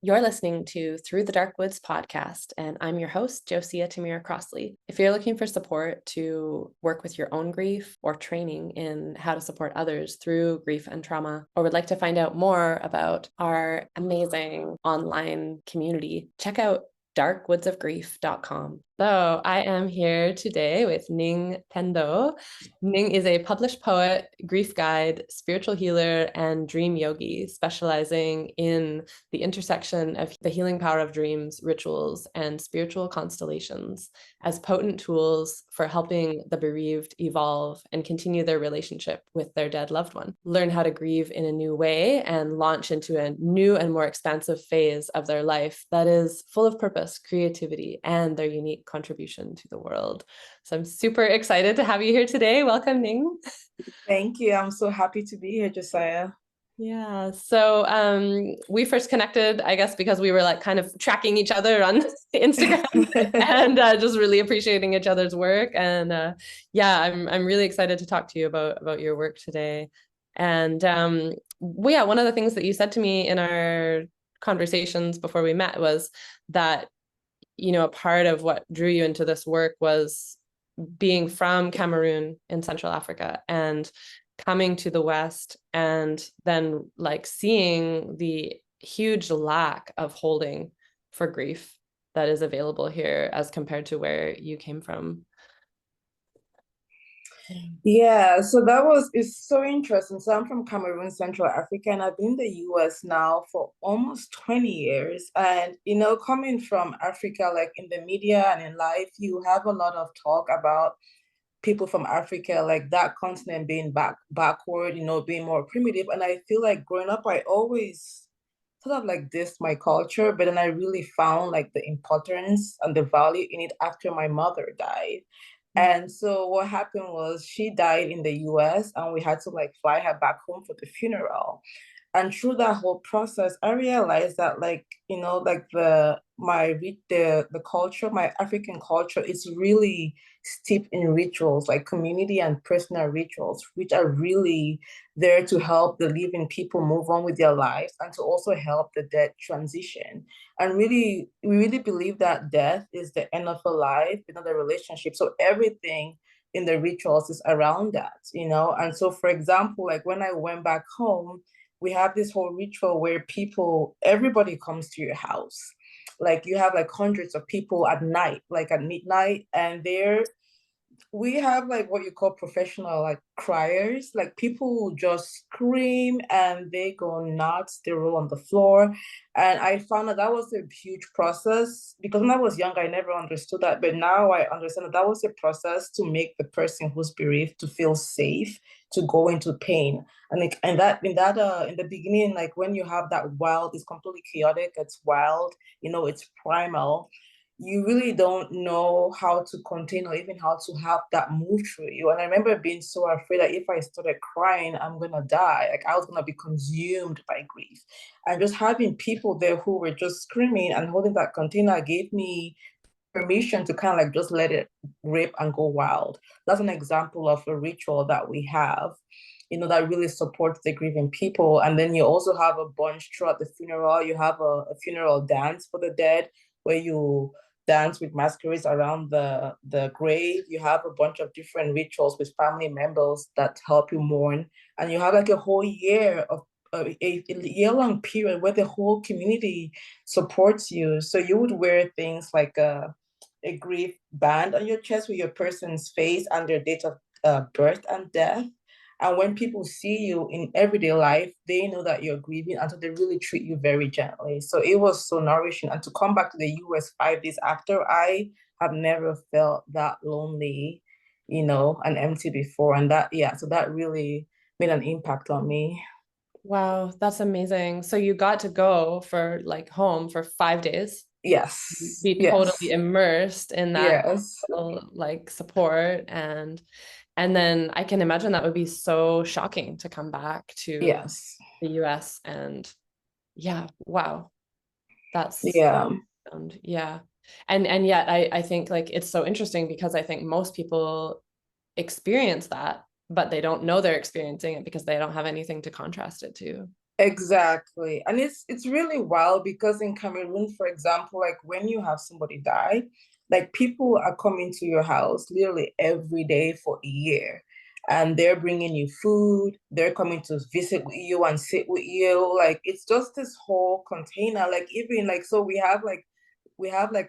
You're listening to Through the Dark Woods podcast, and I'm your host, Josia Tamira Crossley. If you're looking for support to work with your own grief or training in how to support others through grief and trauma, or would like to find out more about our amazing online community, check out darkwoodsofgrief.com. So I am here today with Ning Tendo. Ning is a published poet, grief guide, spiritual healer, and dream yogi, specializing in the intersection of the healing power of dreams, rituals, and spiritual constellations as potent tools for helping the bereaved evolve and continue their relationship with their dead loved one, learn how to grieve in a new way, and launch into a new and more expansive phase of their life that is full of purpose, creativity, and their unique contribution to the world. So I'm super excited to have you here today. Welcome, Ning. Thank you. I'm so happy to be here, Josiah. Yeah. So we first connected, I guess, because we were like kind of tracking each other on Instagram and just really appreciating each other's work. And yeah, I'm really excited to talk to you about your work today. And well, yeah, one of the things that you said to me in our conversations before we met was that, you know, a part of what drew you into this work was being from Cameroon in Central Africa and coming to the West and then like seeing the huge lack of holding for grief that is available here as compared to where you came from. Yeah, so it's so interesting. So I'm from Cameroon, Central Africa, and I've been in the US now for almost 20 years. And, coming from Africa, like in the media and in life, you have a lot of talk about people from Africa, like that continent being backward, being more primitive. And I feel like growing up, I always sort of like this my culture, but then I really found like the importance and the value in it after my mother died. And so what happened was she died in the US and we had to like fly her back home for the funeral. And through that whole process, I realized that like, like the culture, my African culture is really steeped in rituals, like community and personal rituals, which are really there to help the living people move on with their lives and to also help the dead transition. And really, we really believe that death is the end of a life, the relationship. So everything in the rituals is around that. And so, for example, like when I went back home, we have this whole ritual where everybody comes to your house. Like you have like hundreds of people at night, like at midnight, and we have like what you call professional like criers, like people who just scream and they go nuts, they roll on the floor. And I found that was a huge process because when I was young I never understood that, but now I understand that was a process to make the person who's bereaved to feel safe to go into pain. And in the beginning, like when you have that wild, it's completely chaotic, it's wild, it's primal, you really don't know how to contain or even how to have that move through you. And I remember being so afraid that if I started crying, I'm gonna die. Like I was gonna be consumed by grief. And just having people there who were just screaming and holding that container gave me permission to kind of like just let it rip and go wild. That's an example of a ritual that we have, that really supports the grieving people. And then you also have a bunch throughout the funeral. You have a funeral dance for the dead where you dance with masquerades around the grave. You have a bunch of different rituals with family members that help you mourn. And you have like a whole year of a year-long period where the whole community supports you. So you would wear things like a grief band on your chest with your person's face and their date of birth and death. And when people see you in everyday life, they know that you're grieving, and so they really treat you very gently. So it was so nourishing. And to come back to the US 5 days after, I have never felt that lonely, and empty before. And so that really made an impact on me. Wow, that's amazing. So you got to go for like home for 5 days, Yes, be yes, totally immersed in that yes, like support, and then I can imagine that would be so shocking to come back to yes, the US. And yeah, wow, that's yeah. yeah. And yet I think like it's so interesting because I think most people experience that, but they don't know they're experiencing it because they don't have anything to contrast it to. Exactly. And it's really wild because in Cameroon, for example, like when you have somebody die, like people are coming to your house literally every day for a year. And they're bringing you food, they're coming to visit with you and sit with you. Like it's just this whole container. Like even like so we have like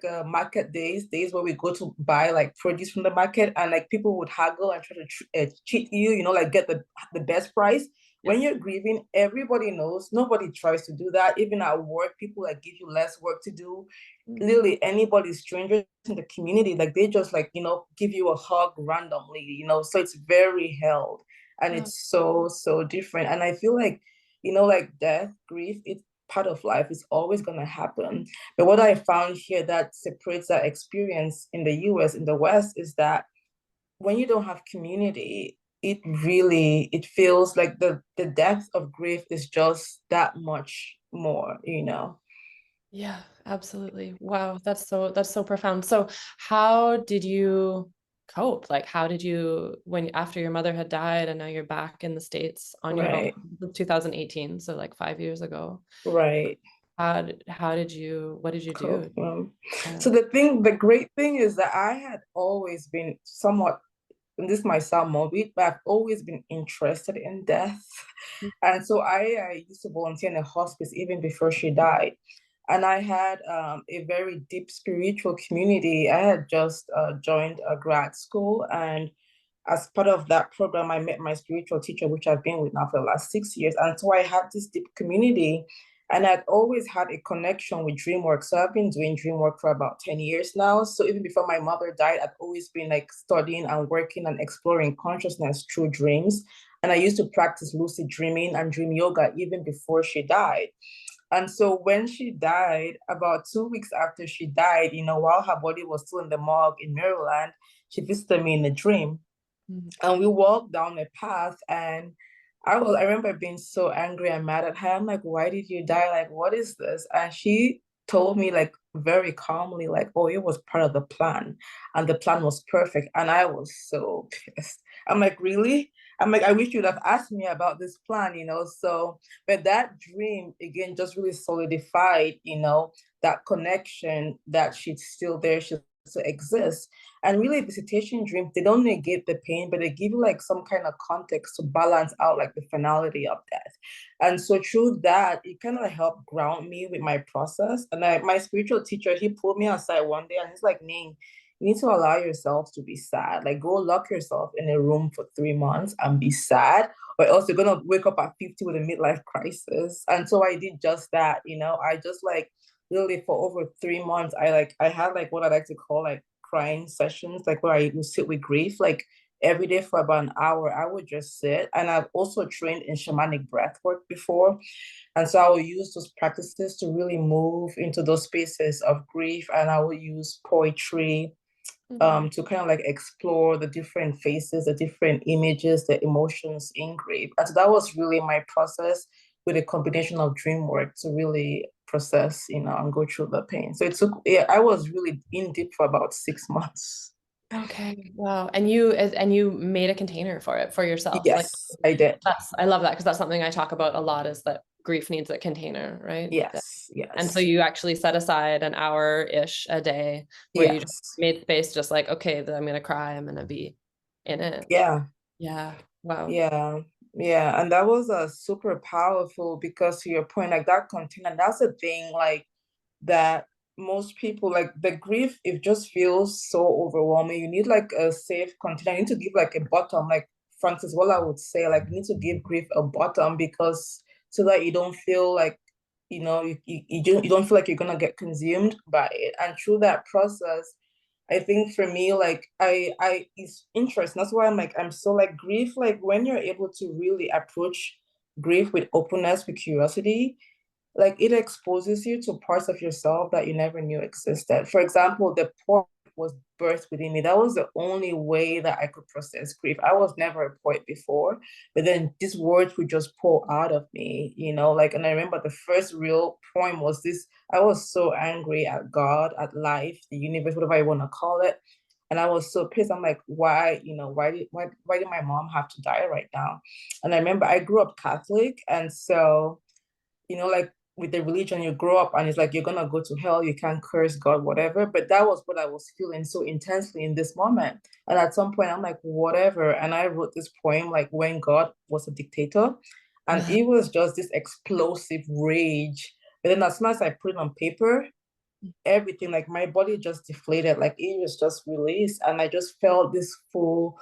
a market days where we go to buy like produce from the market, and like people would haggle and try to cheat you, like get the best price. Yeah. When you're grieving, everybody knows, nobody tries to do that. Even at work, people like give you less work to do. Mhm. Literally anybody, strangers in the community, like they just like give you a hug randomly, so it's very held, and Wow. it's so different. And I feel like like death, grief, it's part of life. It's always going to happen. But what I found here that separates that experience in the US, in the West, is that when you don't have community, it feels like the depth of grief is just that much more. Yeah, absolutely. Wow, that's so profound. So, how did you cope? Like, how did you when after your mother had died and now you're back in the States on your own, Right, 2018, so like 5 years ago. right. How did you what did you Cool. do? Yeah. So the great thing is that I had always been somewhat, and this might sound morbid, but I've always been interested in death. And so I used to volunteer in a hospice even before she died. And I had a very deep spiritual community. I had just joined a grad school. And as part of that program, I met my spiritual teacher, which I've been with now for the last 6 years. And so I had this deep community. And I'd always had a connection with dream work. So I've been doing dream work for about 10 years now. So even before my mother died, I'd always been like studying and working and exploring consciousness through dreams. And I used to practice lucid dreaming and dream yoga even before she died. And so when she died, about 2 weeks after she died, while her body was still in the morgue in Maryland, she visited me in a dream. Mhm. And we walked down a path, and I remember being so angry and mad at her. I'm like, why did you die? Like, what is this? And she told me like very calmly, like, oh, it was part of the plan. And the plan was perfect. And I was so pissed. I'm like, really? I'm like, I wish you'd have asked me about this plan. So, but that dream again just really solidified, that connection that she's still there, she still exists. And really, visitation dreams, they don't negate the pain, but they give you like some kind of context to balance out like the finality of death. And so through that, it kind of like helped ground me with my process. And my spiritual teacher, he pulled me aside one day and he's like, Ning, you need to allow yourself to be sad. Like go lock yourself in a room for 3 months and be sad, or else you're gonna wake up at 50 with a midlife crisis. And so I did just that. I just like literally for over 3 months, I had like what I like to call like crying sessions, like where I would sit with grief, like every day for about an hour. I would just sit. And I've also trained in shamanic breath work before. And so I will use those practices to really move into those spaces of grief. And I will use poetry Mhm. to kind of like explore the different faces, the different images, the emotions in grief. And so that was really my process with a combination of dream work to really process, and go through the pain. So it took, yeah, I was really in deep for about 6 months. Okay. Wow. And you made a container for it for yourself. Like Yes, I did. I love that because that's something I talk about a lot is that grief needs a container, right? Yes, And so yes, you actually set aside an hour-ish a day where you just yes. made space just like, okay, then I'm gonna cry, I'm gonna be in it. Yeah, Yeah. Wow. yeah, yeah. And that was a super powerful because to your point, like that container, that's the thing, like that most people like the grief, it just feels so overwhelming. You need like a safe container. You need to give like a bottom, like Francis, what I would say, like you need to give grief a bottom because so that you don't feel like you don't feel like you're gonna get consumed by it. And through that process, I think for me, like I it's interesting. That's why I'm so like grief, like when you're able to really approach grief with openness, with curiosity, like it exposes you to parts of yourself that you never knew existed. For example, the poet was birthed within me. That was the only way that I could process grief. I was never a poet before, but then these words would just pour out of me, like, and I remember the first real poem was this. I was so angry at God, at life, the universe, whatever I want to call it. And I was so pissed. I'm like, why did my mom have to die right now? And I remember I grew up Catholic, and so like with the religion, you grow up and it's like you're gonna go to hell, you can't curse God, whatever. But that was what I was feeling so intensely in this moment. And at some point, I'm like, whatever. And I wrote this poem like when God was a dictator, and it was just this explosive rage. But then as soon as I put it on paper, everything, like my body just deflated, like it was just released, and I just felt this full,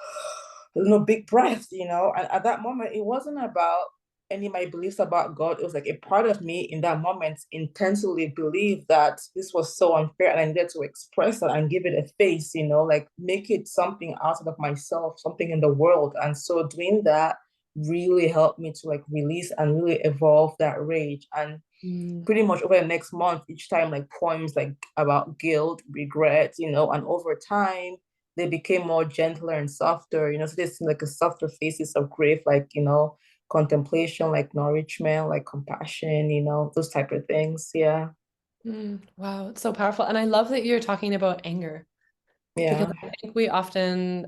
big breath, and at that moment it wasn't about any of my beliefs about God. It was like a part of me in that moment intensely believed that this was so unfair and I needed to express it and give it a face, like make it something outside of myself, something in the world. And so doing that really helped me to like release and really evolve that rage. And Mm. pretty much over the next month, each time like poems like about guilt, regret, and over time they became more gentler and softer, so there's like a softer faces of grief, like, contemplation, like nourishment, like compassion, those type of things. Yeah. Wow, it's so powerful. And I love that you're talking about anger because Yeah. I think we often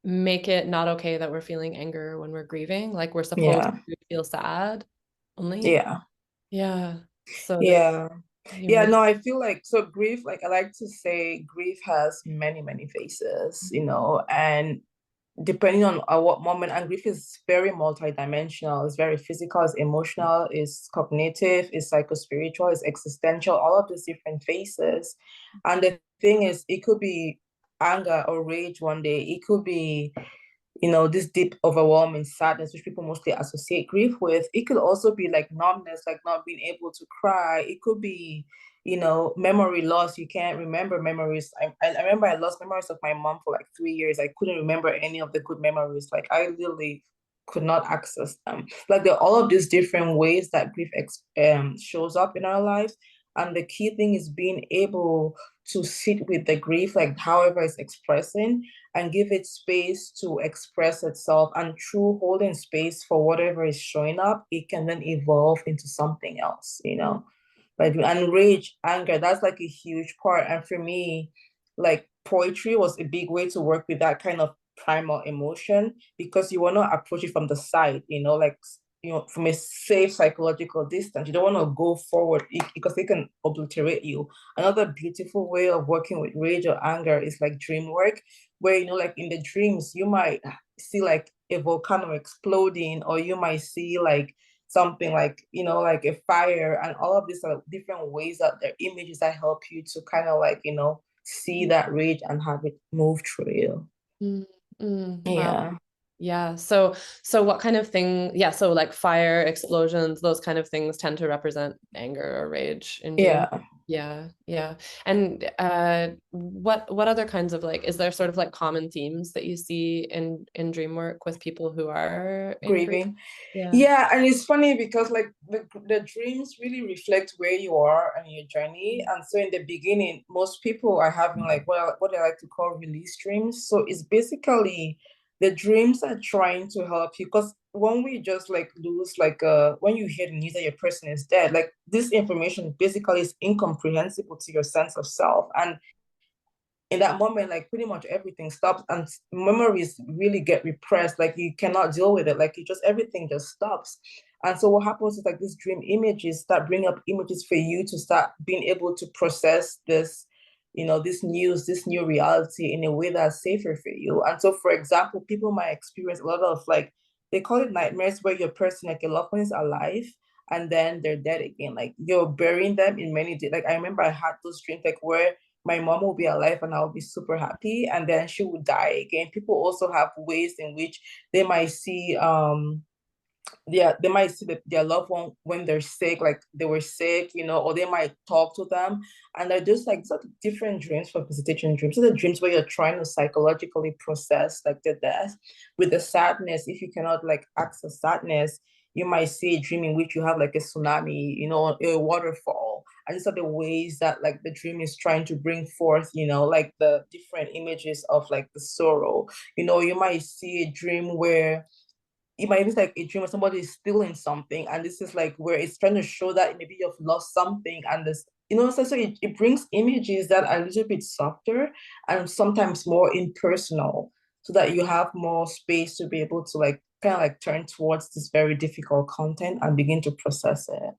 make it not okay that we're feeling anger when we're grieving. Like we're supposed Yeah. to feel sad only. Yeah. Yeah. So that Yeah. you Yeah, make no, I feel like so grief, like I like to say grief has many, many faces, and depending on at what moment, and grief is very multidimensional. It's very physical, it's emotional, it's cognitive, it's psychospiritual, it's existential, all of these different faces. And the thing is, it could be anger or rage one day, it could be this deep, overwhelming sadness, which people mostly associate grief with. It could also be like numbness, like not being able to cry. It could be, memory loss. You can't remember memories. I remember I lost memories of my mom for like 3 years. I couldn't remember any of the good memories. Like I literally could not access them. Like there are all of these different ways that grief shows up in our lives. And the key thing is being able to sit with the grief, like however it's expressing, and give it space to express itself. And through holding space for whatever is showing up, it can then evolve into something else, Like, and rage, anger, that's like a huge part. And for me, like poetry was a big way to work with that kind of primal emotion, because you want to approach it from the side, like, from a safe psychological distance. You don't want to go forward because they can obliterate you. Another beautiful way of working with rage or anger is like dream work, where, like in the dreams, you might see like a volcano exploding, or you might see like something like, like a fire. And all of these are different ways that there are images that help you to kind of like, see that rage and have it move through you. Mm, wow. Yeah. Yeah. So what kind of thing, yeah, so like fire, explosions, those kind of things tend to represent anger or rage in dream. Yeah. Yeah, yeah. And what other kinds of like, is there sort of like common themes that you see in dream work with people who are in grief? Grieving. Yeah. Yeah, and it's funny because like the dreams really reflect where you are on your journey. And so in the beginning, most people are having like what I like to call release dreams. So it's basically the dreams are trying to help you, because when we just like lose, like when you hear the news that your person is dead, like this information basically is incomprehensible to your sense of self. And in that moment, like pretty much everything stops, and memories really get repressed. Like you cannot deal with it. Like you just, everything just stops. And so what happens is like these dream images start bringing up images for you to start being able to process this, this news, this new reality in a way that's safer for you. And so, for example, people might experience a lot of like, they call it nightmares, where your person, like your loved one, is alive and then they're dead again. Like you're burying them in many days. Like I remember I had those dreams like where my mom will be alive and I'll be super happy, and then she would die again. People also have ways in which they might see they might see their loved one when they're sick, like they were sick, or they might talk to them. And they're just like sort of different dreams for visitation dreams. So the dreams where you're trying to psychologically process like the death. With the sadness, if you cannot like access sadness, you might see a dream in which you have like a tsunami, a waterfall. And these are the ways that like the dream is trying to bring forth, like the different images of like the sorrow. You might see a dream where it might be like a dream where somebody is stealing something, and this is like where it's trying to show that maybe you've lost something. And this, so it brings images that are a little bit softer and sometimes more impersonal. so that you have more space to be able to like kind of like turn towards this very difficult content and begin to process it.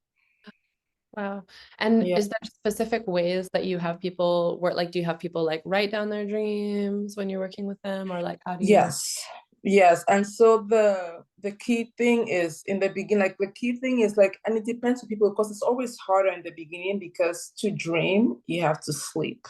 Wow. And Yeah. is there specific ways that you have people work? Like, do you have people like write down their dreams when you're working with them, or like how do you? Yes. Yes. And so the key thing is in the beginning, like the key thing is like, and it depends on people because it's always harder in the beginning because to dream, you have to sleep.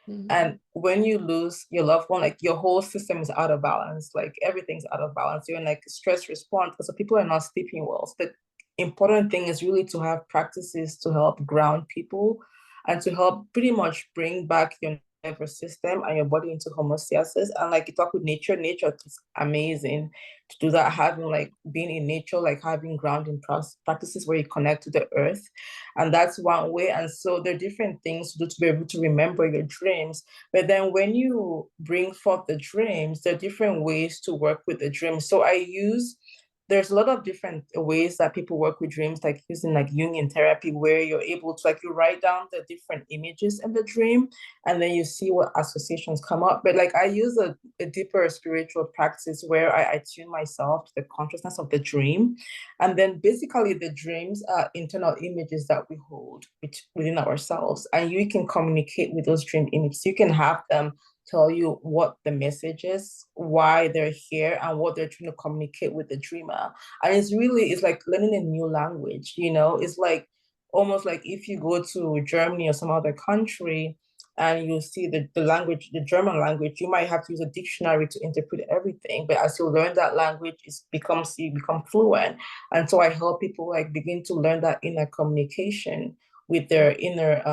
Mhm. And when you lose your loved one, like your whole system is out of balance, like everything's out of balance. You're in like stress response because people are not sleeping well. So the important thing is really to have practices to help ground people and to help pretty much bring back your nervous system and your body into homeostasis. And like you talk with nature, nature is amazing to do that, having like being in nature, like having grounding practices where you connect to the earth. And that's one way. And so there are different things to do to be able to remember your dreams. But then when you bring forth the dreams, there are different ways to work with the dreams. So there's a lot of different ways that people work with dreams, like using like Jungian therapy, where you're able to like you write down the different images in the dream and then you see what associations come up. But like I use a deeper spiritual practice where I tune myself to the consciousness of the dream. And then basically the dreams are internal images that we hold within ourselves. And you can communicate with those dream images. You can have them tell you what the message is, why they're here, and what they're trying to communicate with the dreamer. And it's like learning a new language, you know? It's like almost like if you go to Germany or some other country and you see the language, the German language, you might have to use a dictionary to interpret everything. But as you learn that language, you become fluent. And so I help people like begin to learn that inner communication with their inner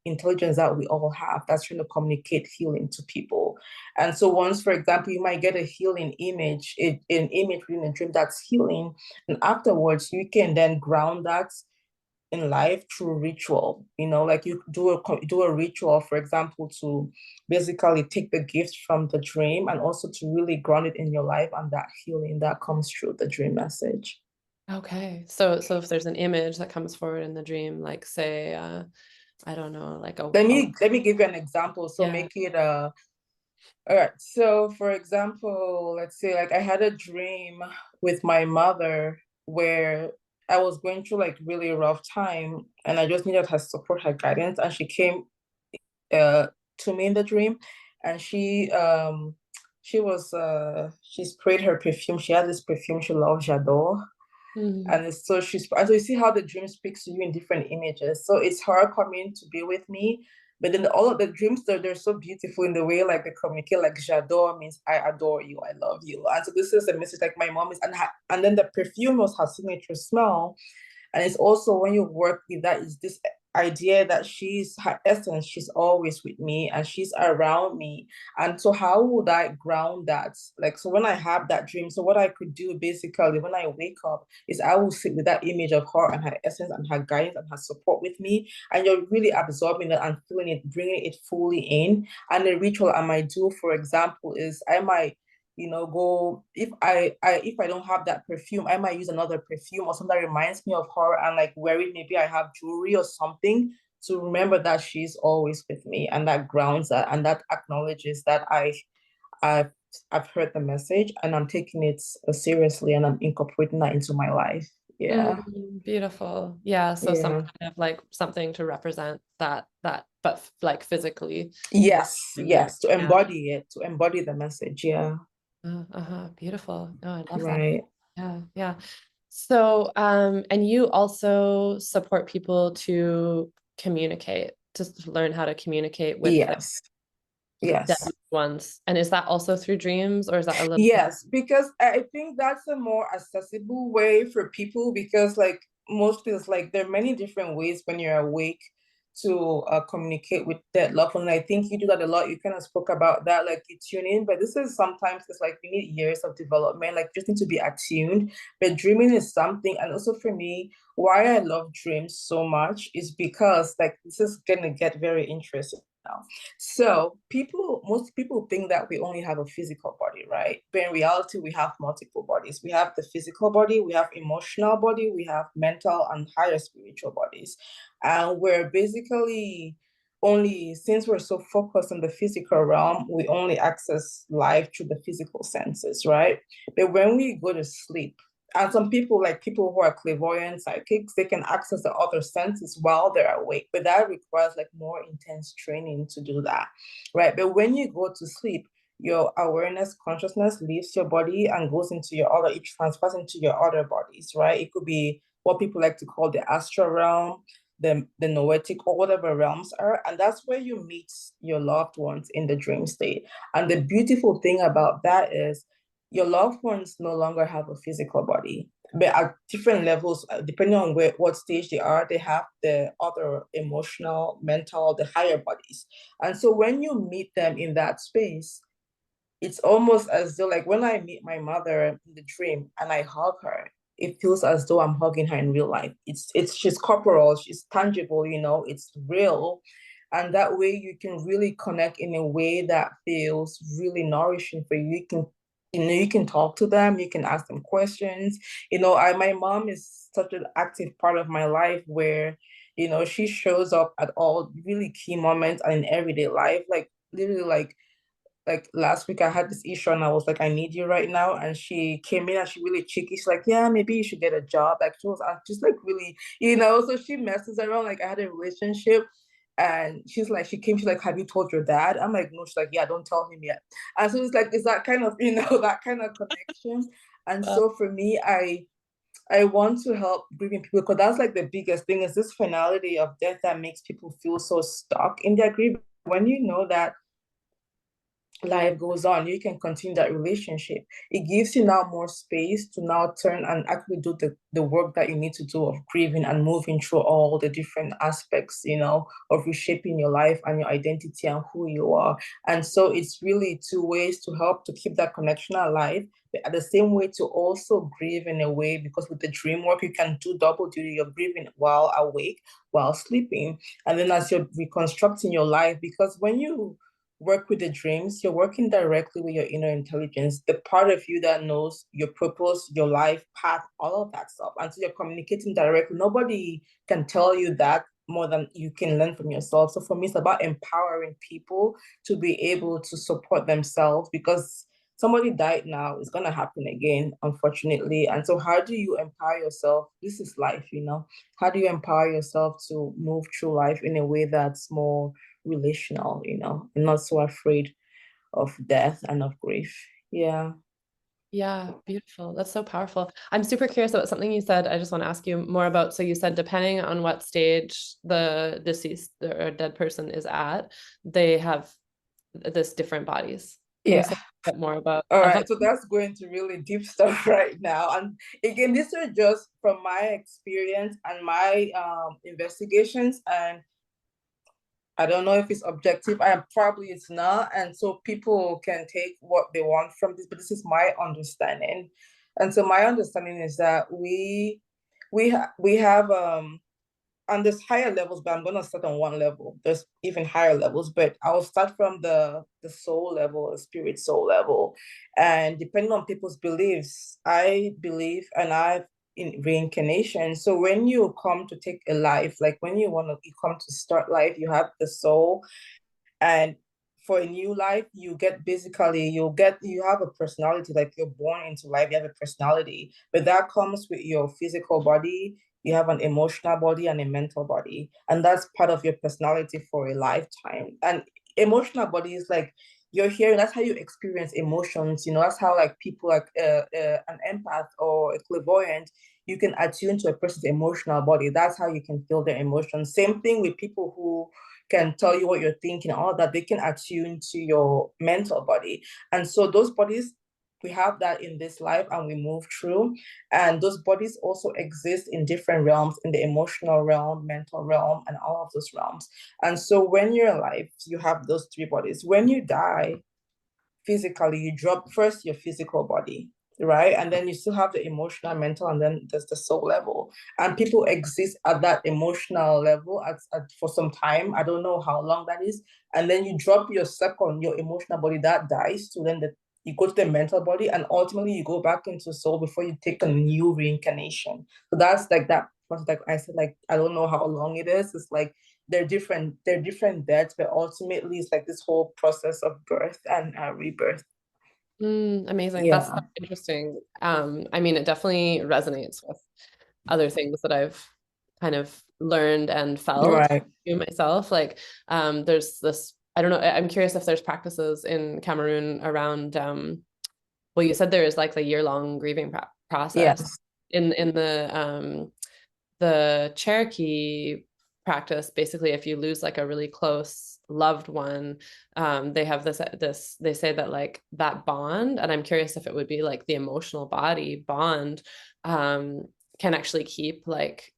intelligence that we all have that's trying to communicate healing to people. And so once, for example, you might get a healing image, an image within a dream that's healing, and afterwards you can then ground that in life through ritual. You know, like you do a ritual, for example, to basically take the gift from the dream and also to really ground it in your life and that healing that comes through the dream message. Okay. So if there's an image that comes forward in the dream, like say, I don't know, like Let me give you an example. So yeah. make it all right. So for example, let's say like I had a dream with my mother where I was going through like really rough time and I just needed her support, her guidance. And she came uh to me in the dream and she sprayed her perfume. She had this perfume she loves, J'adore. Mhm. And and so you see how the dream speaks to you in different images. So it's her coming to be with me, but then all of the dreams they're so beautiful in the way like they communicate. Like j'adore means I adore you, I love you. And so this is a message like my mom is, and then the perfume was her signature smell. And it's also when you work with that is this idea that she's her essence, she's always with me and she's around me. And so how would I ground that? Like, so when I have that dream, so what I could do basically when I wake up is I will sit with that image of her and her essence and her guidance and her support with me. And you're really absorbing it and feeling it, bringing it fully in. And the ritual I might do, for example, is I might go if I don't have that perfume, I might use another perfume or something that reminds me of her and like wear it. Maybe I have jewelry or something to remember that she's always with me and that grounds that and that acknowledges that I've I've heard the message and I'm taking it seriously and I'm incorporating that into my life. Yeah. Beautiful. Yeah. So some Yeah. kind of like something to represent that, but like physically you're Yes, in there. yes, to Yeah. embody it, to embody the message. Yeah. Uh-huh. Beautiful. No, I love that. Right. Yeah. Yeah. So, and you also support people to communicate, to learn how to communicate with their Yes. dead Yes. ones. And is that also through dreams, or is that a little bit? Yes, because I think that's a more accessible way for people because like mostly it's like there are many different ways when you're awake to communicate with that loved one. And I think you do that a lot. You kind of spoke about that, like you tune in, but this is sometimes it's like you need years of development, like just need to be attuned. But dreaming is something, and also for me, why I love dreams so much is because like this is gonna get very interesting now. So most people think that we only have a physical body, right? But in reality, we have multiple bodies. We have the physical body, we have emotional body, we have mental and higher spiritual bodies. And we're basically only since we're so focused on the physical realm, we only access life through the physical senses, right? But when we go to sleep, and some people, like people who are clairvoyant psychics, they can access the other senses while they're awake, but that requires like more intense training to do that, right? But when you go to sleep, your awareness consciousness leaves your body and goes into your other, it transfers into your other bodies, right? It could be what people like to call the astral realm, the noetic, or whatever realms are. And that's where you meet your loved ones in the dream state. And the beautiful thing about that is your loved ones no longer have a physical body. But at different levels, depending on what stage they are, they have the other emotional, mental, the higher bodies. And so when you meet them in that space, it's almost as though, like when I meet my mother in the dream and I hug her, it feels as though I'm hugging her in real life. It's she's corporal, she's tangible, it's real. And that way you can really connect in a way that feels really nourishing for you. You can talk to them, you can ask them questions. My mom is such an active part of my life where, she shows up at all really key moments and in everyday life, like literally like last week I had this issue and I was like, I need you right now. And she came in and she really cheeky. She's like, yeah, maybe you should get a job. Like she was just like really, so she messes around. Like I had a relationship and she's like, have you told your dad? I'm like, no, she's like, yeah, don't tell him yet. And so it's like, it's that kind of, that kind of connection. And Well, so for me, I want to help grieving people because that's like the biggest thing is this finality of death that makes people feel so stuck in their grief. When you know that life goes on, you can continue that relationship. It gives you now more space to now turn and actually do the work that you need to do of grieving and moving through all the different aspects, of reshaping your life and your identity and who you are. And so it's really two ways to help to keep that connection alive, but at the same way to also grieve in a way, because with the dream work, you can do double duty. You're grieving while awake, while sleeping. And then as you're reconstructing your life, because when you work with the dreams, you're working directly with your inner intelligence, the part of you that knows your purpose, your life path, all of that stuff. And so you're communicating directly. Nobody can tell you that more than you can learn from yourself. So for me, it's about empowering people to be able to support themselves because somebody died now, it's going to happen again, unfortunately. And so how do you empower yourself? This is life. How do you empower yourself to move through life in a way that's more relational, and not so afraid of death and of grief. Yeah. yeah, beautiful. That's so powerful. I'm super curious about something you said. I just want to ask you more about. So you said depending on what stage the deceased or dead person is at, they have this different bodies. Can you Yeah. say a bit more about? All I find right. So that's going to really deep stuff right now. And again, these are just from my experience and my investigations. And I don't know if it's objective. I probably it's not. And so people can take what they want from this, but this is my understanding. And so my understanding is that we have and there's higher levels, but I'm gonna start on one level. There's even higher levels, but I'll start from the soul level, the spirit soul level. And depending on people's beliefs, I believe and I've in reincarnation. So when you come to take a life, like when you come to start life, you have the soul, and for a new life, you have a personality, like you're born into life, you have a personality, but that comes with your physical body. You have an emotional body and a mental body, and that's part of your personality for a lifetime. And emotional body is like you're hearing, that's how you experience emotions. That's how like people like an empath or a clairvoyant, you can attune to a person's emotional body. That's how you can feel their emotions. Same thing with people who can tell you what you're thinking, all that, they can attune to your mental body. And so those bodies, we have that in this life and we move through. And those bodies also exist in different realms, in the emotional realm, mental realm, and all of those realms. And so when you're alive, you have those three bodies. When you die, physically, you drop first your physical body, right? And then you still have the emotional, mental, and then there's the soul level. And people exist at that emotional level for some time. I don't know how long that is. And then you drop your emotional body that dies. So then you go to the mental body, and ultimately you go back into soul before you take a new reincarnation. So that's like that. Like I said, like I don't know how long it is. It's like they're different deaths, but ultimately it's like this whole process of birth and rebirth. Amazing. That's so Yeah. interesting. I mean, it definitely resonates with other things that I've kind of learned and felt Right. to myself. Like, there's this, I don't know, I'm curious if there's practices in Cameroon around, well, you said there is like the year-long grieving process. Yes. In the Cherokee practice, basically, if you lose like a really close loved one, they have this they say that like that bond, and I'm curious if it would be like the emotional body bond, can actually keep like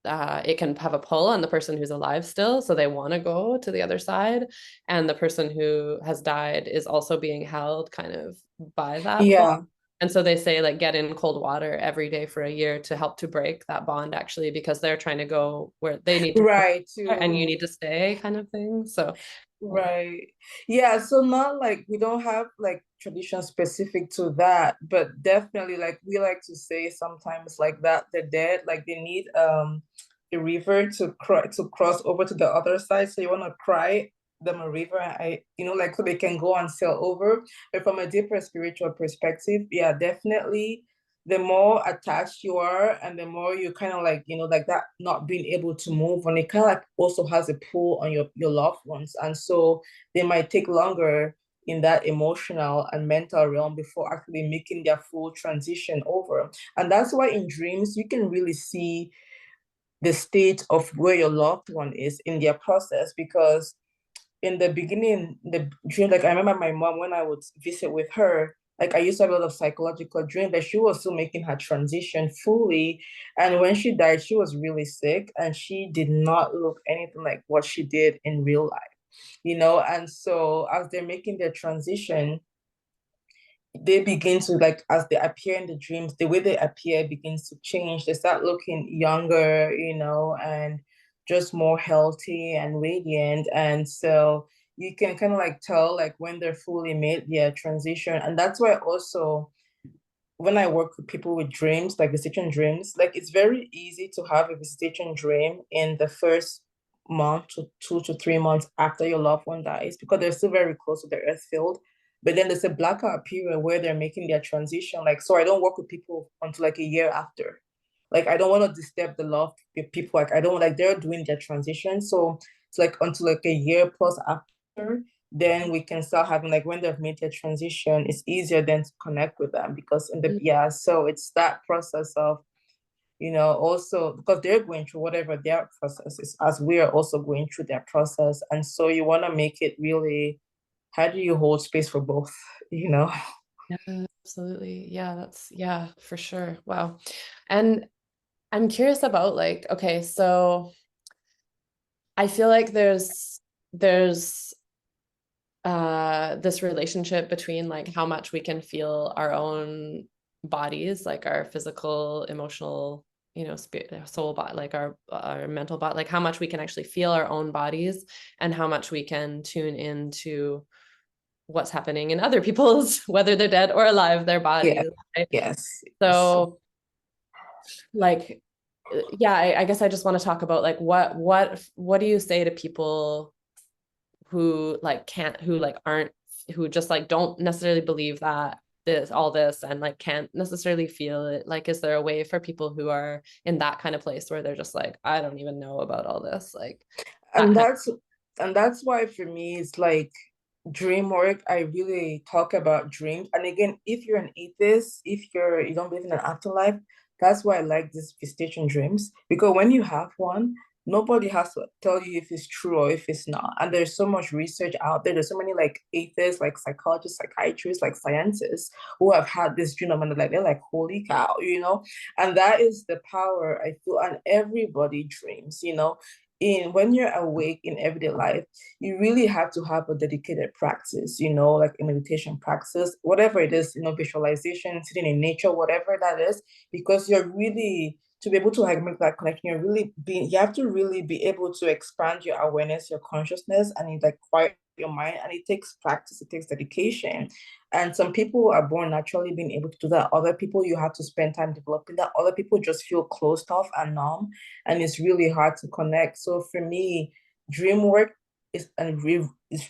it can have a pull on the person who's alive still, so they want to go to the other side, and the person who has died is also being held kind of by that pull. Yeah. And so they say like get in cold water every day for a year to help to break that bond actually, because they're trying to go where they need to go Right. and you To need to stay kind of thing. So Right. Yeah, so not like we don't have like tradition specific to that, but definitely like we like to say sometimes like that the dead like they need a river to cross over to the other side. So you want to cry them a river, like so they can go and sail over. But from a deeper spiritual perspective, yeah, definitely the more attached you are and the more you kind of like like that not being able to move on, it kind of like also has a pull on your loved ones, and so they might take longer in that emotional and mental realm before actually making their full transition over. And that's why in dreams you can really see the state of where your loved one is in their process, because in the beginning, the dream, like I remember my mom when I would visit with her, like I used to have a lot of psychological dreams, but she was still making her transition fully. And when she died, she was really sick and she did not look anything like what she did in real life. And so as they're making their transition, they begin to like as they appear in the dreams, the way they appear begins to change. They start looking younger, and just more healthy and radiant. And so you can kind of like tell like when they're fully made their transition. And that's why also when I work with people with dreams, like visitation dreams, like it's very easy to have a visitation dream in the first month to 2 to 3 months after your loved one dies, because they're still very close to the earth field. But then there's a blackout period where they're making their transition. Like, so I don't work with people until like a year after. Like, I don't want to disturb the love with people. Like, I don't like they're doing their transition. So it's like until like a year plus after, then we can start having like when they've made their transition, it's easier then to connect with them, because so it's that process of also because they're going through whatever their process is, as we are also going through their process. And so you want to make it really, how do you hold space for both, you know? yeah, absolutely. Yeah, yeah, for sure. Wow. And I'm curious about like, okay, so I feel like there's this relationship between like how much we can feel our own bodies, like our physical, emotional, spirit, soul body, like our mental body, like how much we can actually feel our own bodies and how much we can tune into what's happening in other people's, whether they're dead or alive, their Yeah. bodies, right? Yes. Yes. So like yeah, I guess I just want to talk about like what do you say to people who like can't, who like aren't, who just like don't necessarily believe that all this and like can't necessarily feel it? Like, is there a way for people who are in that kind of place where they're just like, I don't even know about all this, like that and kind that's and that's why for me it's like dream work. I really talk about dreams, and again, if you're an atheist, if you don't believe in an afterlife, that's why I like these visitation dreams, because when you have one, nobody has to tell you if it's true or if it's not. And there's so much research out there. There's so many like atheists, like psychologists, psychiatrists, like scientists who have had this dream, and they're like, holy cow. And that is the power I feel. And everybody dreams. In when you're awake in everyday life, you really have to have a dedicated practice, like a meditation practice, whatever it is, visualization, sitting in nature, whatever that is, because you're really to be able to like make that connection, you have to really be able to expand your awareness, your consciousness, and it like quiet your mind. And it takes practice, it takes dedication. And some people are born naturally being able to do that. Other people, you have to spend time developing that. Other people just feel closed off and numb, and it's really hard to connect. So for me, dream work is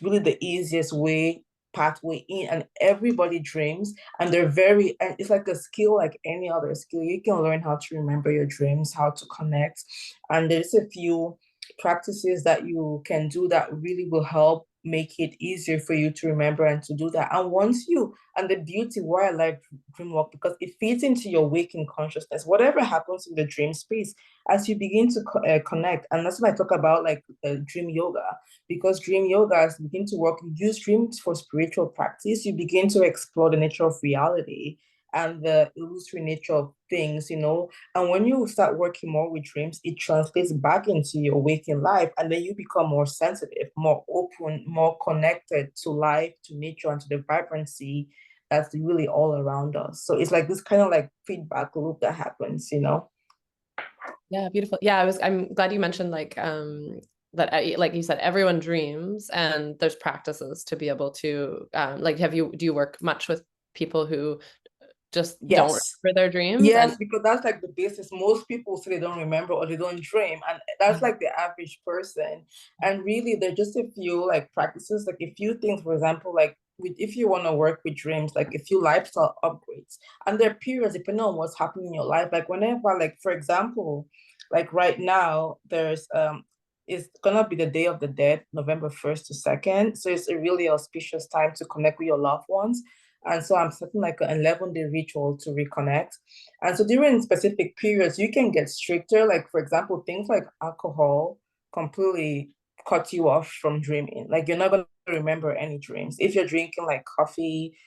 really the easiest way pathway in, and everybody dreams, and and it's like a skill like any other skill. You can learn how to remember your dreams, how to connect, and there's a few practices that you can do that really will help make it easier for you to remember and to do that. And once you, and the beauty why I like dream work, because it feeds into your waking consciousness. Whatever happens in the dream space, as you begin to connect, and that's when I talk about like dream yoga, because dream yoga, as you begin to work, you use dreams for spiritual practice. You begin to explore the nature of reality and the illusory nature of things, and when you start working more with dreams, it translates back into your waking life. And then you become more sensitive, more open, more connected to life, to nature, and to the vibrancy that's really all around us. So it's like this kind of like feedback loop that happens. Yeah, beautiful. Yeah, I'm glad you mentioned that like you said, everyone dreams and there's practices to be able to like do you work much with people who just don't Yes. remember their dreams? Yes, And because that's like the basis. Most people say they don't remember or they don't dream, and that's like the average person. And really, there are just a few like practices, like a few things. For example, like if you want to work with dreams, like a few lifestyle upgrades, and there are periods depending on what's happening in your life. Like whenever, like for example, like right now, it's gonna be the Day of the Dead, November 1st to 2nd. So it's a really auspicious time to connect with your loved ones. And so I'm setting like an 11-day ritual to reconnect. And so during specific periods, you can get stricter. Like, for example, things like alcohol completely cut you off from dreaming. Like, you're not going to remember any dreams. If you're drinking like coffee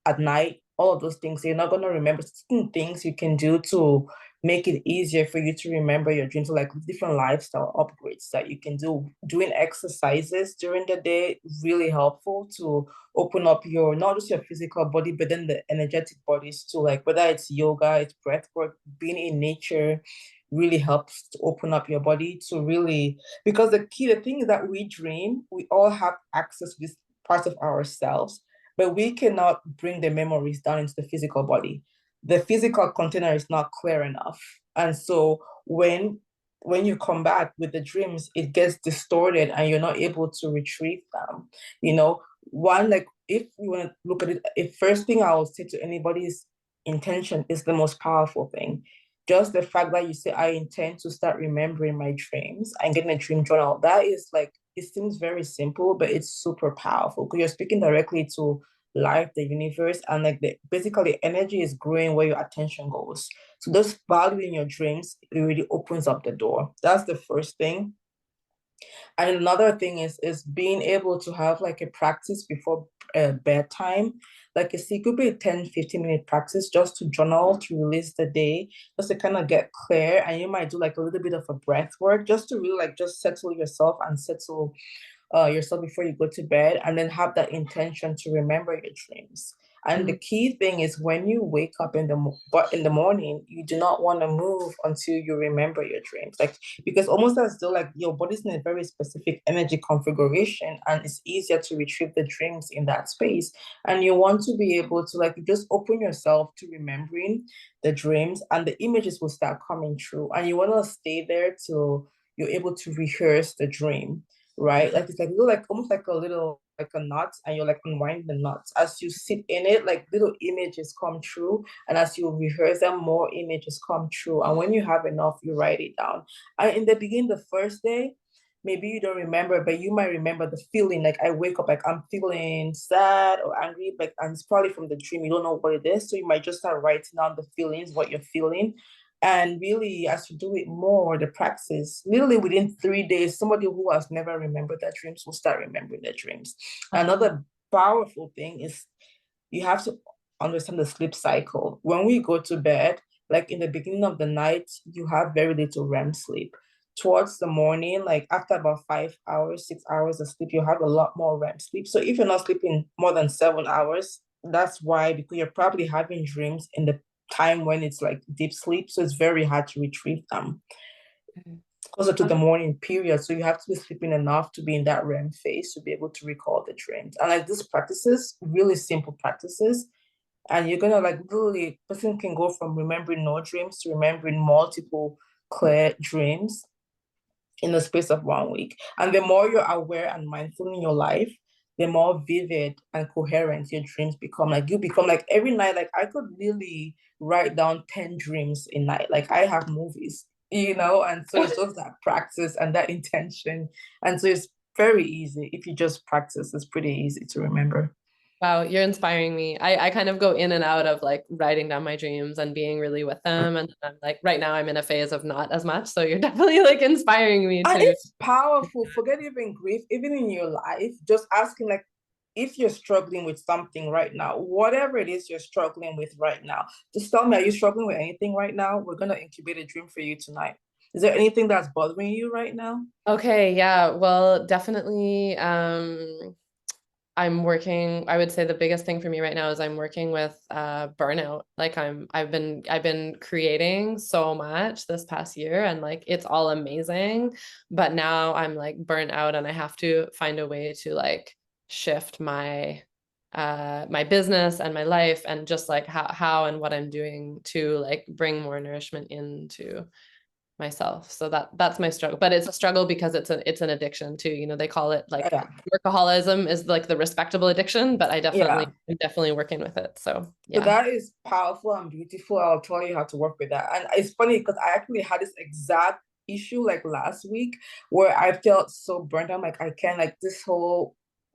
at night, all of those things, you're not going to remember. Certain things you can do to make it easier for you to remember your dreams. So like different lifestyle upgrades that you can do. Doing exercises during the day, really helpful to open up your, not just your physical body, but then the energetic bodies too. Like whether it's yoga, it's breath work, being in nature really helps to open up your body to really, because the thing is that we dream, we all have access to this part of ourselves, but we cannot bring the memories down into the physical body. The physical container is not clear enough. And so when you come back with the dreams, it gets distorted and you're not able to retrieve them. One, like if you want to look at it, the first thing I will say to anybody's intention is the most powerful thing. Just the fact that you say, I intend to start remembering my dreams and getting a dream journal, that is like, it seems very simple, but it's super powerful because you're speaking directly to life, the universe, and like basically energy is growing where your attention goes. So just valuing your dreams, it really opens up the door. That's the first thing. And another thing is being able to have like a practice before bedtime, like it could be a 10-15 minute practice just to journal, to release the day, just to kind of get clear. And you might do like a little bit of a breath work just to really like just settle yourself and settle yourself before you go to bed, and then have that intention to remember your dreams. And the key thing is when you wake up in the morning, you do not want to move until you remember your dreams. Like because almost as though like your body's in a very specific energy configuration, and it's easier to retrieve the dreams in that space. And you want to be able to like just open yourself to remembering the dreams, and the images will start coming true. And you want to stay there till you're able to rehearse the dream, right? Like it's like little, like almost like a little like a knot, and you're like unwinding the knots. As you sit in it, like little images come true, and as you rehearse them, more images come true. And when you have enough, you write it down. And in the beginning, the first day, maybe you don't remember, but you might remember the feeling. Like I wake up, like I'm feeling sad or angry, but and it's probably from the dream. You don't know what it is, so you might just start writing down the feelings, what you're feeling. And really, as you do it more, the practice, literally within 3 days, somebody who has never remembered their dreams will start remembering their dreams. Another powerful thing is you have to understand the sleep cycle. When we go to bed, like in the beginning of the night, you have very little REM sleep. Towards the morning, like after about 5 hours, 6 hours of sleep, you have a lot more REM sleep. So if you're not sleeping more than 7 hours, that's why, because you're probably having dreams in the time when it's like deep sleep. So it's very hard to retrieve them closer to the morning period. So you have to be sleeping enough to be in that REM phase to be able to recall the dreams. And like these practices, really simple practices, and you're gonna like literally, person can go from remembering no dreams to remembering multiple clear dreams in the space of 1 week. And the more you're aware and mindful in your life, the more vivid and coherent your dreams become. Like you become like every night, like I could really write down 10 dreams a night. Like I have movies, and so it's just that practice and that intention. And so it's very easy. If you just practice, it's pretty easy to remember. Wow, you're inspiring me. I kind of go in and out of like writing down my dreams and being really with them. And I'm like, right now I'm in a phase of not as much. So you're definitely like inspiring me And to. it's powerful. Forget even grief, even in your life, just asking like if you're struggling with something right now, whatever it is you're struggling with right now, just tell me, are you struggling with anything right now? We're gonna incubate a dream for you tonight. Is there anything that's bothering you right now? Okay, yeah. Well, definitely I'm working, I would say the biggest thing for me right now is I'm working with burnout. Like I've been creating so much this past year and like it's all amazing, but now I'm like burnt out and I have to find a way to like shift my business and my life and just like how and what I'm doing to like bring more nourishment into myself. So that's my struggle. But it's a struggle because it's an addiction too. You know, they call it like Yeah. workaholism is like the respectable addiction, but Yeah. I'm definitely working with it. So So yeah. that is powerful and beautiful. I'll tell you how to work with that. And it's funny because I actually had this exact issue like last week where I felt so burnt out. Like I can't like this whole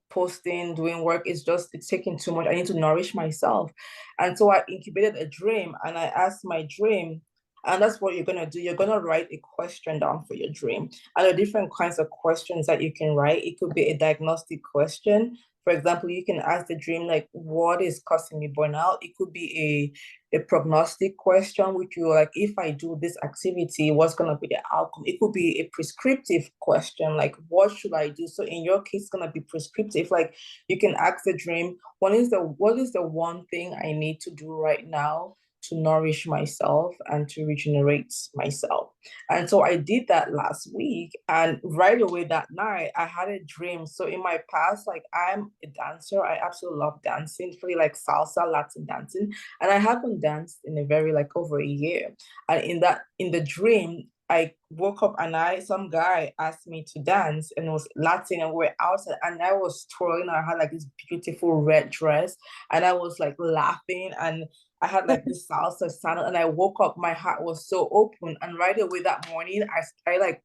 posting, doing work is just it's taking too much. I need to nourish myself. And so I incubated a dream and I asked my dream, and that's what you're gonna do. You're gonna write a question down for your dream. And there are different kinds of questions that you can write. It could be a diagnostic question. For example, you can ask the dream like, "What is causing me burnout?" It could be a prognostic question, which you like, if I do this activity, what's gonna be the outcome? It could be a prescriptive question, like, what should I do? So in your case, it's gonna be prescriptive. Like you can ask the dream, what is the one thing I need to do right now to nourish myself and to regenerate myself? And so I did that last week. And right away that night, I had a dream. So in my past, like I'm a dancer. I absolutely love dancing, really like salsa, Latin dancing. And I haven't danced in a very like over a year. And in the dream, I woke up and some guy asked me to dance and it was Latin and we're outside and I was twirling. I had like this beautiful red dress and I was like laughing and I had like this salsa sound and I woke up, my heart was so open. And right away that morning, I like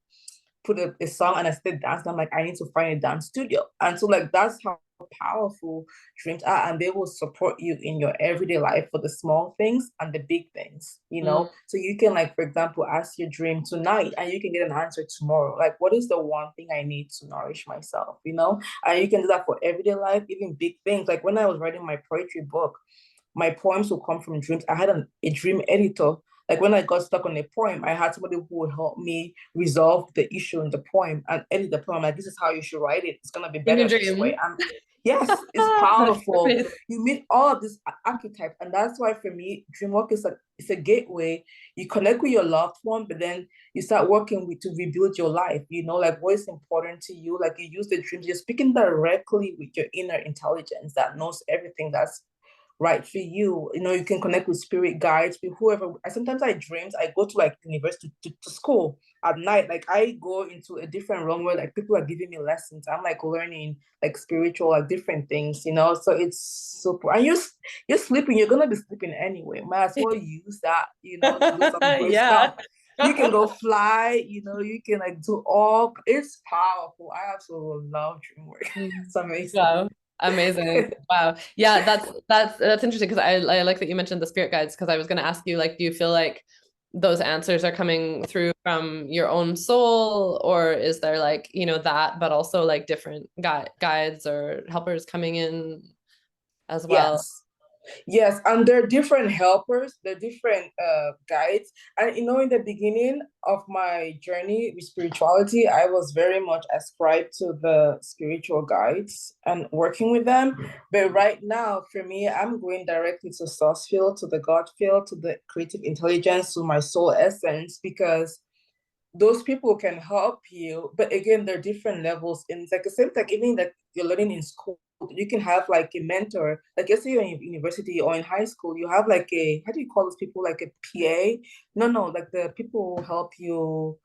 put a song and I started dancing. I'm like, I need to find a dance studio. And so like that's how powerful dreams are, and they will support you in your everyday life for the small things and the big things, Mm. so you can like for example ask your dream tonight and you can get an answer tomorrow, like what is the one thing I need to nourish myself, and you can do that for everyday life, even big things. Like when I was writing my poetry book, my poems will come from dreams. I had a dream editor. Like when I got stuck on a poem, I had somebody who would help me resolve the issue in the poem and edit the poem. Like this is how you should write it. It's gonna be In your better this way. dream. Yes, it's That's powerful. amazing. You meet all of these archetypes, and that's why for me, dream work is it's a gateway. You connect with your loved one, but then you start working with to rebuild your life. Like what is important to you. Like you use the dreams. You're speaking directly with your inner intelligence that knows everything that's right for you. You can connect with spirit guides, with whoever. Sometimes I dreams, I go to like university to school at night. Like I go into a different realm where like people are giving me lessons. I'm like learning like spiritual, like different things. So it's super. And you're sleeping, you're gonna be sleeping anyway. Might as well use that, to do some great Yeah. stuff. You can go fly, you can like do all it's powerful. I absolutely love dream work. Mm. It's amazing. Wow. Amazing. Wow. Yeah, that's interesting because I like that you mentioned the spirit guides because I was going to ask you like do you feel like those answers are coming through from your own soul or is there like, that but also like different guides or helpers coming in as well? Yes. Yes, and they're different helpers, they're different guides. And in the beginning of my journey with spirituality, I was very much ascribed to the spiritual guides and working with them. But right now, for me, I'm going directly to source field, to the God field, to the creative intelligence, to my soul essence, because those people can help you, but again, there are different levels. In like the same like even that you're learning in school, you can have like a mentor. Like let's say you're in university or in high school, you have like a how do you call those people, like a PA? No, like the people who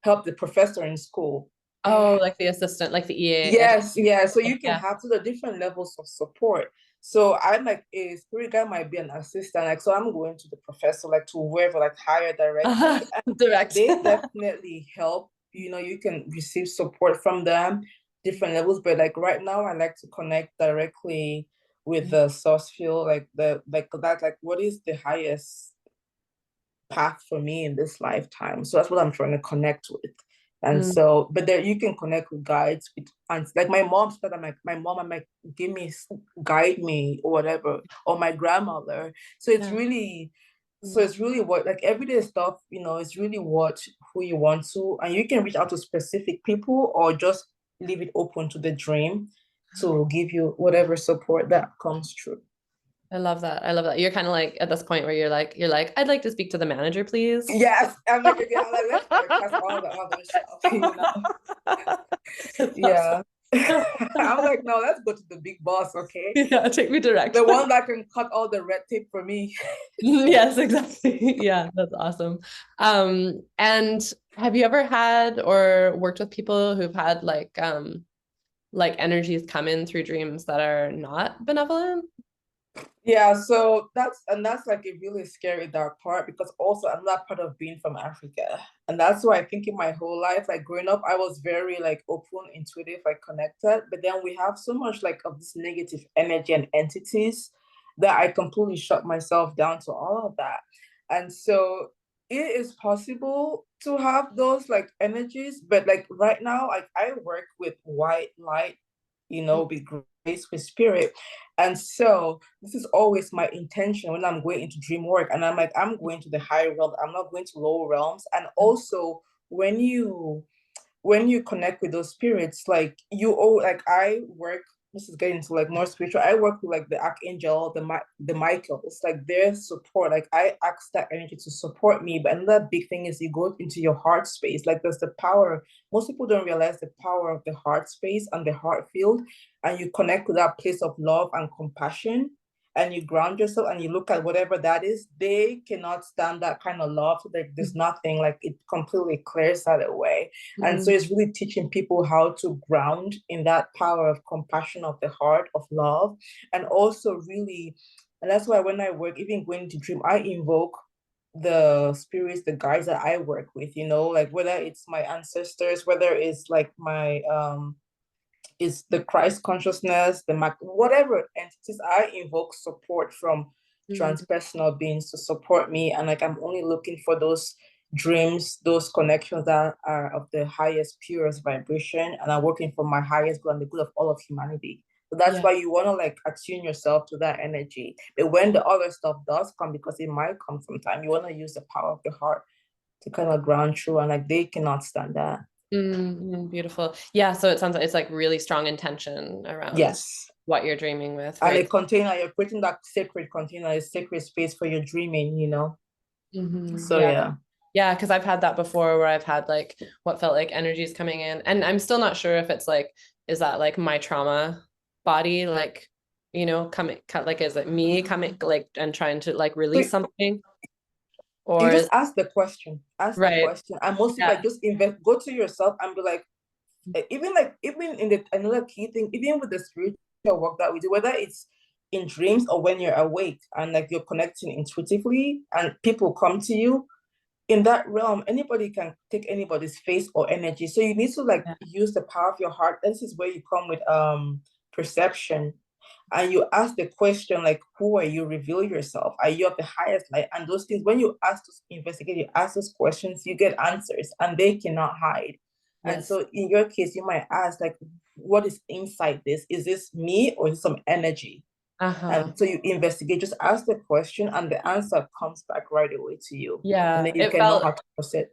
help the professor in school. Oh, like the assistant, like the EA. Yes, yeah. So you can Yeah. have to the different levels of support. So I'm like a spirit guide might be an assistant. Like, so I'm going to the professor, like to whoever, like hire directly. And Direct. they definitely help. You can receive support from them, different levels. But like right now, I like to connect directly with the source field, like what is the highest path for me in this lifetime. So that's what I'm trying to connect with. And Mm, so, but there you can connect with guides with, and like my mom said, I'm like, give me, guide me or whatever, or my grandmother. So it's yeah. really, so Mm. it's really what, like everyday stuff, it's really what, who you want to, and you can reach out to specific people or just leave it open to the dream to give you whatever support that comes through. I love that. I love that. You're kind of like at this point where you're like, I'd like to speak to the manager, please. Yes, I'm like, yeah, I'm like, let's bypass all the other stuff. That's awesome. Yeah. I'm like, no, let's go to the big boss, okay? Yeah, take me direct. The one that can cut all the red tape for me. Yes, exactly. Yeah, that's awesome. And have you ever had or worked with people who've had like energies come in through dreams that are not benevolent? Yeah, so that's like a really scary dark part because also another part of being from Africa. And that's why I think in my whole life, like growing up, I was very like open, intuitive, like connected. But then we have so much like of this negative energy and entities that I completely shut myself down to all of that. And so it is possible to have those like energies, but like right now, like I work with white light, with grace, with spirit. And so this is always my intention when I'm going into dream work. And I'm like, I'm going to the higher realm. I'm not going to lower realms. And also when you connect with those spirits, like like I work, this is getting to like more spiritual. I work with like the archangel, the Michael. It's like their support. Like I ask that energy to support me. But another big thing is you go into your heart space. Like there's the power. Most people don't realize the power of the heart space and the heart field, and you connect with that place of love and compassion, and you ground yourself and you look at whatever that is. They cannot stand that kind of love. So there's nothing, like it completely clears that away. And so Mm, it's really teaching people how to ground in that power of compassion of the heart, of love. And also really, and that's why when I work, even going to dream, I invoke the spirits, the guys that I work with, like whether it's my ancestors, whether it's like my is the Christ consciousness, whatever entities. I invoke support from mm, transpersonal beings to support me. And like I'm only looking for those dreams, those connections that are of the highest, purest vibration. And I'm working for my highest good and the good of all of humanity. So that's yeah. why you want to like attune yourself to that energy. But when the other stuff does come, because it might come sometime, you want to use the power of the heart to kind of ground through, and like they cannot stand that. Beautiful. Yeah, so it sounds like it's like really strong intention around Yes. what you're dreaming with, And a right? container, you're creating that sacred container, a sacred space for your dreaming. So Yeah. yeah. Yeah, because I've had that before where I've had like what felt like energies coming in. And I'm still not sure if it's like, is that like my trauma body, like, coming, like, is it me coming, like, and trying to like So release something? you Or just is, ask the right. question, and mostly Yeah. like just invest, go to yourself and be like, even in the another key thing, even with the spiritual work that we do, whether it's in dreams or when you're awake and like you're connecting intuitively and people come to you, in that realm, anybody can take anybody's face or energy. So you need to like Yeah. use the power of your heart. This is where you come with perception. And you ask the question like, who are you? Reveal yourself. Are you of the highest light? And those things, when you ask to investigate, you ask those questions, you get answers and they cannot hide. And Yes. so in your case, you might ask like, what is inside this? Is this me or is it some energy? Uh-huh. And so you investigate, just ask the question, and the answer comes back right away to you. And Yeah. then you can know how to proceed.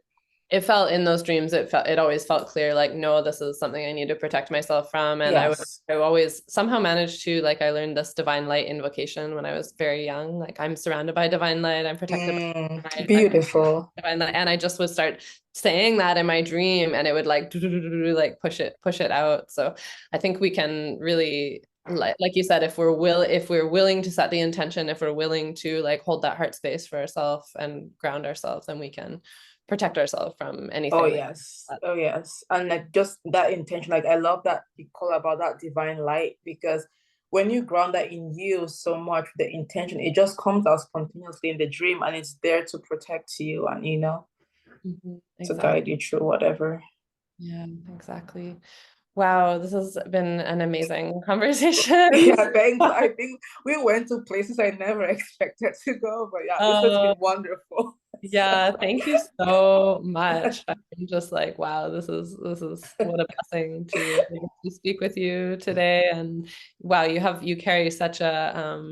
It felt in those dreams, it always felt clear, like, no, this is something I need to protect myself from. And Yes. I always somehow managed to, like, I learned this divine light invocation when I was very young. Like, I'm surrounded by divine light, I'm protected by divine light, I'm Beautiful. divine light. And I just would start saying that in my dream, and it would like like push it out. So I think we can really, like you said, if we're willing to set the intention, if we're willing to like hold that heart space for ourselves and ground ourselves, then we can protect ourselves from Oh anything like yes. that. Oh yes. And like just that intention, like I love that you call about that divine light, because when you ground that in you so much, the intention, it just comes out spontaneously in the dream, and it's there to protect you and to guide Exactly. you through whatever. Yeah, exactly. Wow, this has been an amazing conversation. Yeah, thanks. I think we went to places I never expected to go, but yeah, this has Uh, been wonderful. yeah, thank you so much. I'm just like, wow, this is what a blessing to speak with you today. And wow, you carry such a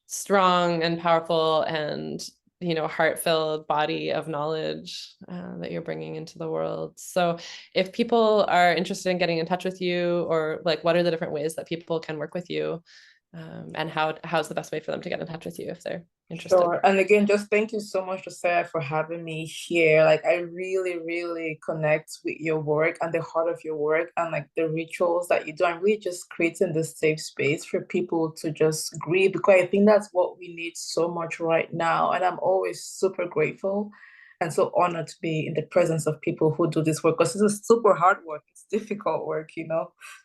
strong and powerful and heart-filled body of knowledge that you're bringing into the world. So if people are interested in getting in touch with you, or like what are the different ways that people can work with you, and how's the best way for them to get in touch with you if they're interested? Sure. And again, just thank you so much, Josiah, for having me here. Like, I really, really connect with your work and the heart of your work and like the rituals that you do. I'm really just creating this safe space for people to just grieve, because I think that's what we need so much right now. And I'm always super grateful and so honored to be in the presence of people who do this work, because this is super hard work. It's difficult work.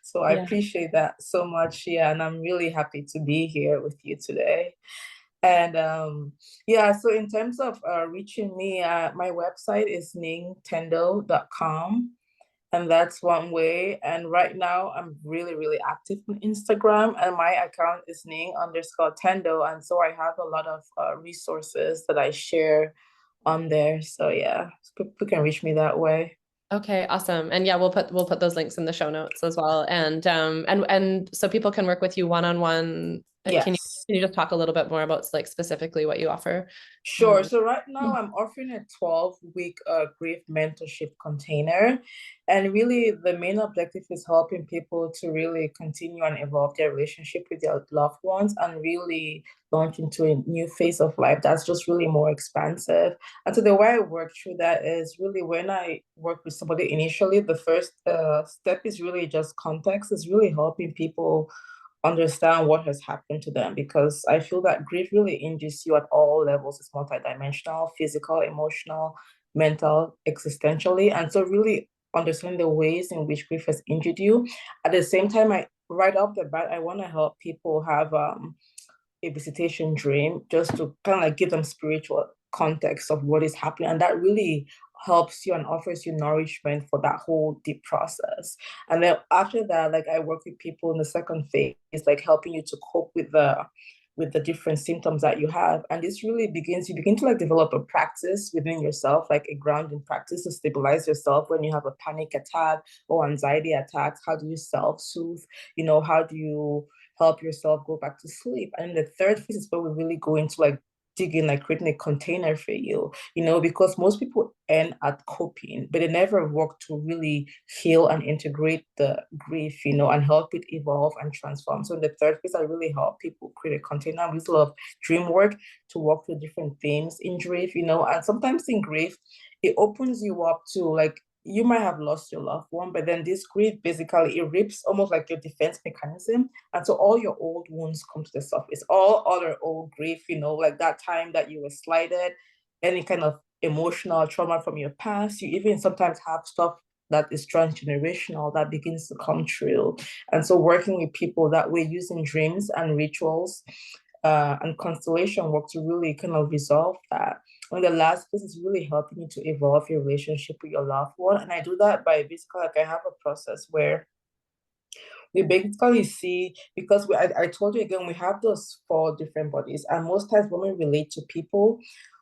So I Yeah. appreciate that so much. Yeah. And I'm really happy to be here with you today. And yeah, so in terms of reaching me, my website is ningtendo.com. And that's one way. And right now, I'm really, really active on Instagram. And my account is Ning_Tendo. And so I have a lot of resources that I share on there. So yeah, people can reach me that way. Okay, awesome. And yeah, we'll put those links in the show notes as well. And so people can work with you one-on-one. Yes. Can you just talk a little bit more about like specifically what you offer? Sure. Um, So right now I'm offering a 12-week grief mentorship container. And really the main objective is helping people to really continue and evolve their relationship with their loved ones and really launch into a new phase of life that's just really more expansive. And so the way I work through that is really, when I work with somebody initially, the first step is really just context, is really helping people understand what has happened to them, because I feel that grief really injures you at all levels. It's multidimensional, physical, emotional, mental, existentially. And so really understanding the ways in which grief has injured you. At the same time, I right off the bat, I want to help people have a visitation dream, just to kind of like give them spiritual context of what is happening. And that really helps you and offers you nourishment for that whole deep process. And then after that, like I work with people in the second phase, like helping you to cope with the different symptoms that you have. And this really begins, you begin to like develop a practice within yourself, like a grounding practice to stabilize yourself when you have a panic attack or anxiety attacks. How do you self-soothe? How do you help yourself go back to sleep? And the third phase is where we really go into like digging, like creating a container for you, because most people end at coping, but they never work to really heal and integrate the grief, and help it evolve and transform. So in the third phase, I really help people create a container. We still have dream work to work through different themes in grief, and sometimes in grief, it opens you up to like, you might have lost your loved one, but then this grief basically, it rips almost like your defense mechanism. And so all your old wounds come to the surface, all other old grief, like that time that you were slighted, any kind of emotional trauma from your past. You even sometimes have stuff that is transgenerational that begins to come true. And so working with people that way, using dreams and rituals and constellation work to really kind of resolve that. And the last piece is really helping you to evolve your relationship with your loved one. And I do that by basically, like, I have a process where we basically see, because I told you again, we have those four different bodies. And most times when we relate to people,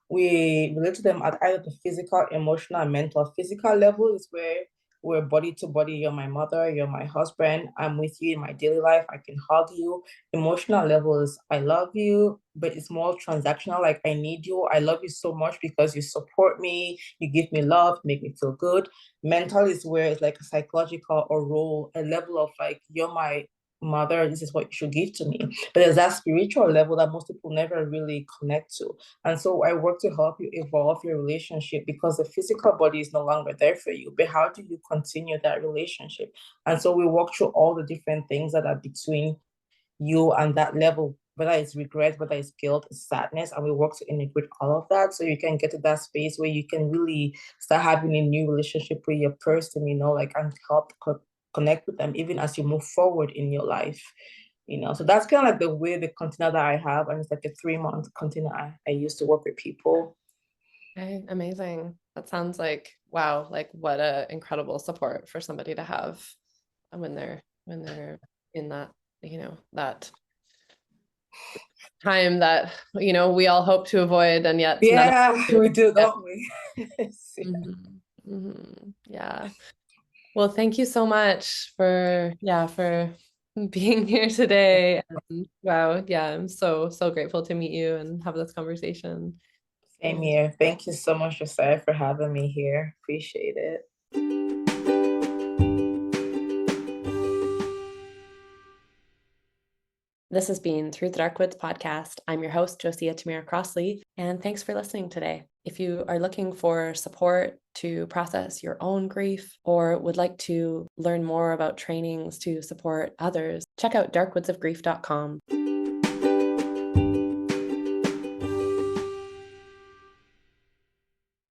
we relate to them at either the physical, emotional, and mental. Physical level is where we're body to body. You're my mother, you're my husband, I'm with you in my daily life, I can hug you. Emotional level is I love you, but it's more transactional, like I need you, I love you so much because you support me, you give me love, make me feel good. Mental is where it's like a psychological or role, a level of like, you're my mother, this is what you should give to me. But there's that spiritual level that most people never really connect to. And so I work to help you evolve your relationship, because the physical body is no longer there for you. But how do you continue that relationship? And so we walk through all the different things that are between you and that level whether it's regret, whether it's guilt, it's sadness, and we work to integrate all of that so you can get to that space where you can really start having a new relationship with your person, like, and help connect with them even as you move forward in your life. So that's kind of like the way, the container that I have, and it's like a 3-month container I use to work with people. Okay, amazing. That sounds like, wow, like what a incredible support for somebody to have when they're in that, that time that, we all hope to avoid, and yet none of Yeah, us do. we do, Yeah. don't we? Yeah. Well, thank you so much for being here today. And wow, yeah, I'm so, so grateful to meet you and have this conversation. Same here. Thank you so much, Josiah, for having me here. Appreciate it. This has been Through the Dark Woods podcast. I'm your host, Josiah Tamira Crossley, and thanks for listening today. If you are looking for support to process your own grief or would like to learn more about trainings to support others, check out darkwoodsofgrief.com.